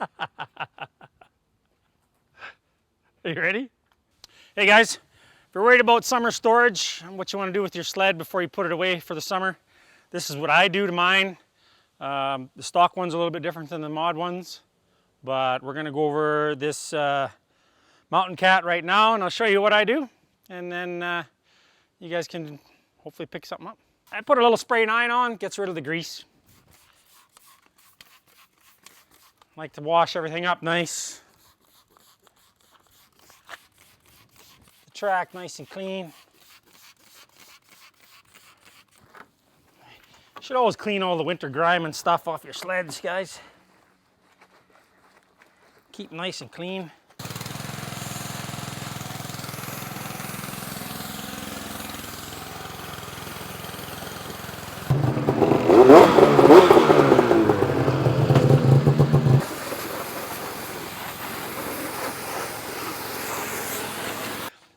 Are you ready? Hey guys, if you're worried about summer storage and what you want to do with your sled before you put it away for the summer, this is what I do to mine. The stock one's a little bit different than the mod ones, but we're going to go over this Mountain Cat right now, and I'll show you what I do, and then you guys can hopefully pick something up. I put a little spray 9 on, gets rid of the grease. I like to wash everything up nice. The track nice and clean. You should always clean all the winter grime and stuff off your sleds, guys. Keep nice and clean.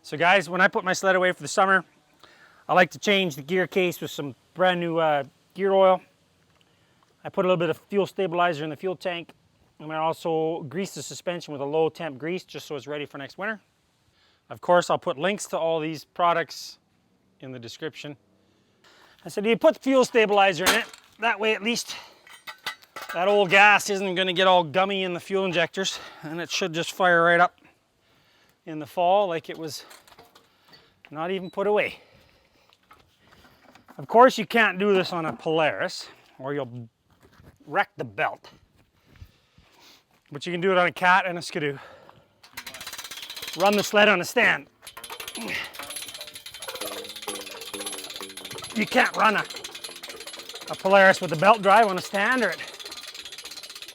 So guys, when I put my sled away for the summer, I like to change the gear case with some brand new gear oil. I put a little bit of fuel stabilizer in the fuel tank, and I also grease the suspension with a low temp grease just so it's ready for next winter. Of course, I'll put links to all these products in the description. I said you put fuel stabilizer in it, that way at least that old gas isn't going to get all gummy in the fuel injectors, and it should just fire right up in the fall like it was not even put away. Of course, you can't do this on a Polaris or you'll wreck the belt. But you can do it on a Cat and a Skidoo. Run the sled on a stand. You can't run a Polaris with the belt drive on a stand, or it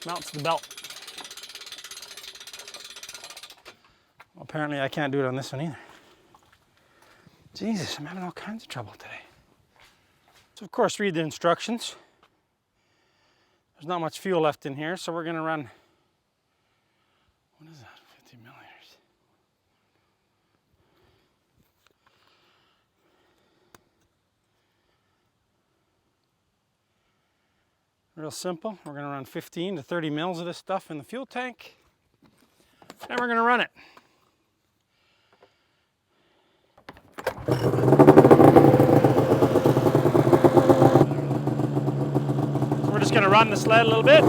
melts the belt. Well, apparently I can't do it on this one either. Jesus, I'm having all kinds of trouble today. So of course, read the instructions. There's not much fuel left in here, so we're going to run, what is that, 50 milliliters. Real simple. We're going to run 15 to 30 mils of this stuff in the fuel tank, and we're going to run it. So we're just going to run the sled a little bit.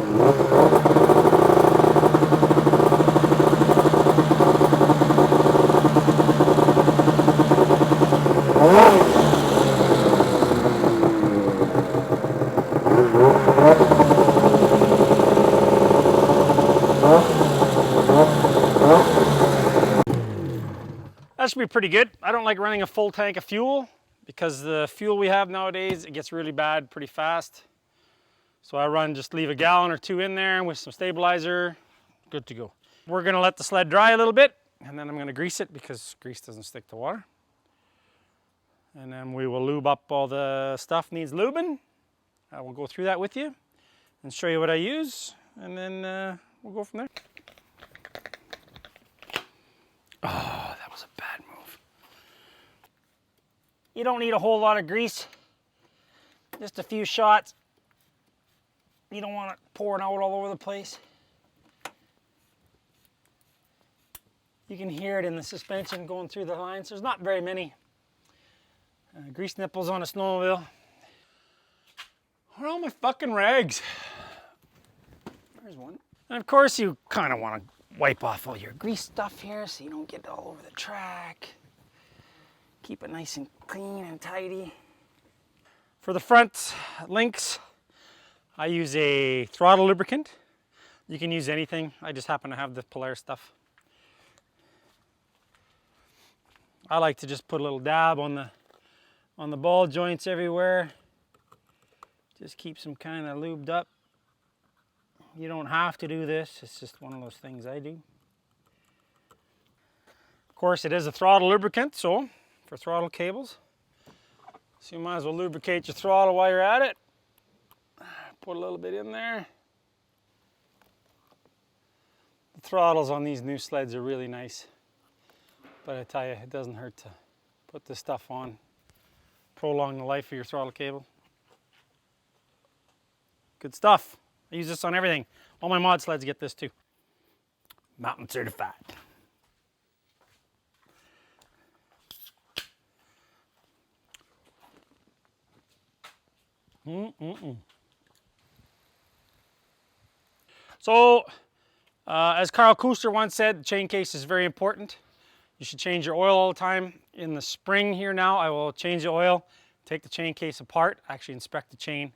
That should be pretty good. I don't like running a full tank of fuel because the fuel we have nowadays, it gets really bad pretty fast. So I run, just leave a gallon or 2 in there with some stabilizer, good to go. We're gonna let the sled dry a little bit, and then I'm gonna grease it because grease doesn't stick to water. And then we will lube up all the stuff needs lubing. I will go through that with you and show you what I use, and then we'll go from there. Oh, that was a bad move. You don't need a whole lot of grease, just a few shots. You don't want it pouring out all over the place. You can hear it in the suspension going through the lines. There's not very many grease nipples on a snowmobile. Where are all my fucking rags? There's one. And of course you kind of want to wipe off all your grease stuff here so you don't get it all over the track. Keep it nice and clean and tidy. For the front links, I use a Throttle lubricant. You can use anything. I just happen to have the Polaris stuff. I like to just put a little dab on the ball joints everywhere. Just keeps them kind of lubed up. You don't have to do this. It's just one of those things I do. Of course, it is a throttle lubricant, so for throttle cables. So you might as well lubricate your throttle while you're at it. Put a little bit in there. The throttles on these new sleds are really nice. But I tell you, it doesn't hurt to put this stuff on. Prolong the life of your throttle cable. Good stuff. I use this on everything. All my mod sleds get this too. Mountain certified. So, as Carl Kuster once said, the chain case is very important. You should change your oil all the time. In the spring here now, I will change the oil, take the chain case apart, actually inspect the chain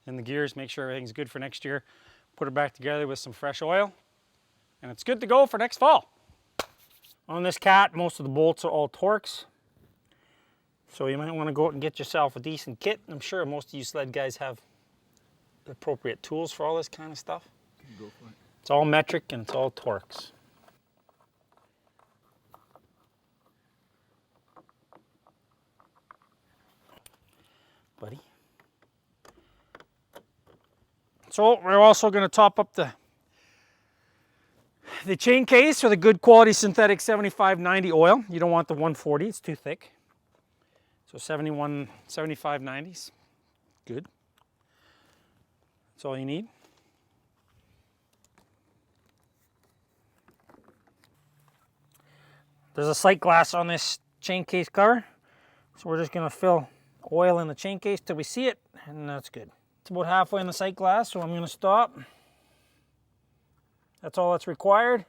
and the gears, make sure everything's good for next year, put it back together with some fresh oil, and it's good to go for next fall. On this cat, most of the bolts are all Torx, so you might want to go out and get yourself a decent kit. I'm sure most of you sled guys have the appropriate tools for all this kind of stuff. Go for it. It's all metric and it's all Torx. Buddy. So we're also going to top up the chain case with a good quality synthetic 75/90 oil. You don't want the 140, it's too thick. So 75/90's good. That's all you need. There's a sight glass on this chain case cover, so we're just going to fill oil in the chain case till we see it, and that's good. It's about halfway in the sight glass, so I'm going to stop. That's all that's required.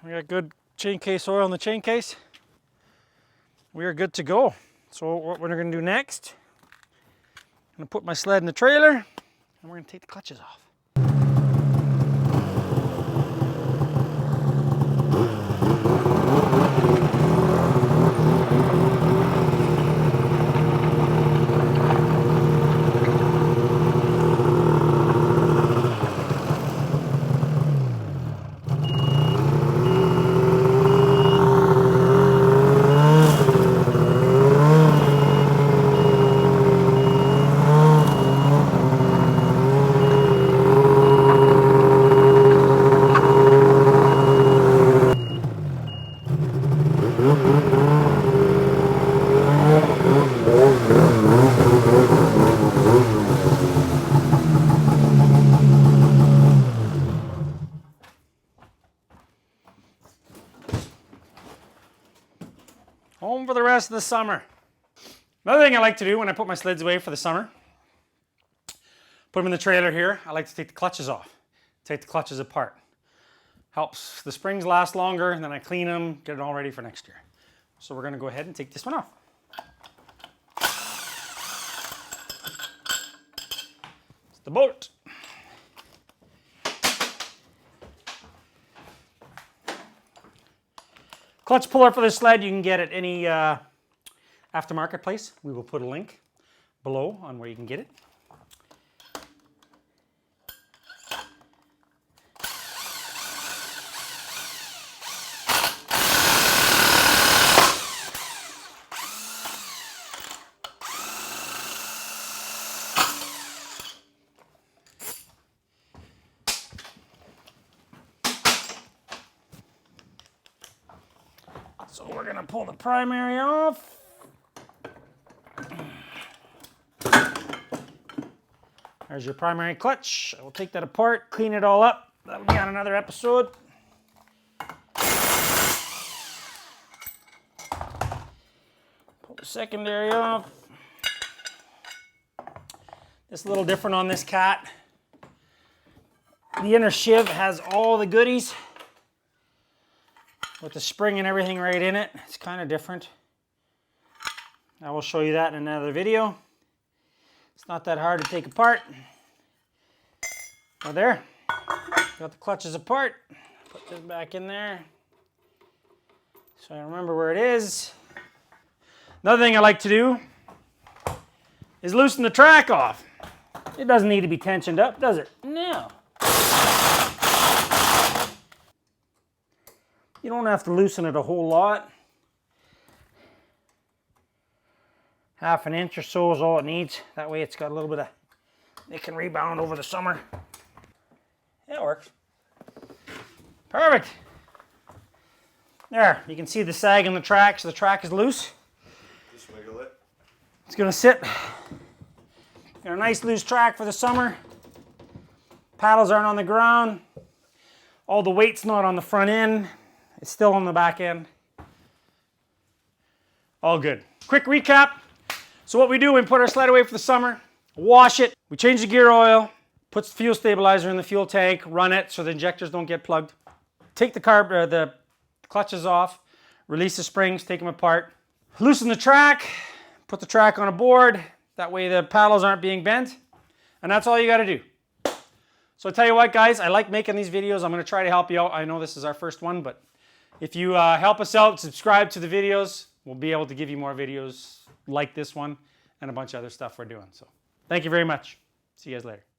We got good chain case oil in the chain case. We are good to go. So what we're going to do next, I'm going to put my sled in the trailer, and we're going to take the clutches off. Home for the rest of the summer. Another thing I like to do when I put my sleds away for the summer, put them in the trailer here, I like to take the clutches off, take the clutches apart. Helps the springs last longer, and then I clean them, get it all ready for next year. So we're going to go ahead and take this one off. It's the bolt. Clutch puller for this sled you can get at any aftermarket place. We will put a link below on where you can get it. So we're going to pull the primary off. There's your primary clutch. I will take that apart, clean it all up. That'll be on another episode. Pull the secondary off. It's a little different on this cat. The inner sheave has all the goodies, with the spring and everything right in it. It's kind of different. I will show you that in another video. It's not that hard to take apart. Well, there, got the clutches apart. Put this back in there, so I remember where it is. Another thing I like to do is loosen the track off. It doesn't need to be tensioned up, does it? No. You don't have to loosen it a whole lot. Half an inch or so is all it needs. That way it's got a little bit of, it can rebound over the summer. Yeah, it works. Perfect. There, you can see the sag in the track, so the track is loose. Just wiggle it. It's gonna sit. Got a nice loose track for the summer. Paddles aren't on the ground. All the weight's not on the front end. It's still on the back end. All good. Quick recap. So what we do when we put our sled away for the summer, wash it, we change the gear oil, put the fuel stabilizer in the fuel tank, run it so the injectors don't get plugged. Take the clutches off, release the springs, take them apart. Loosen the track, put the track on a board. That way the paddles aren't being bent. And that's all you got to do. So I tell you what, guys, I like making these videos. I'm going to try to help you out. I know this is our first one, but if you help us out, subscribe to the videos, we'll be able to give you more videos like this one and a bunch of other stuff we're doing. So thank you very much. See you guys later.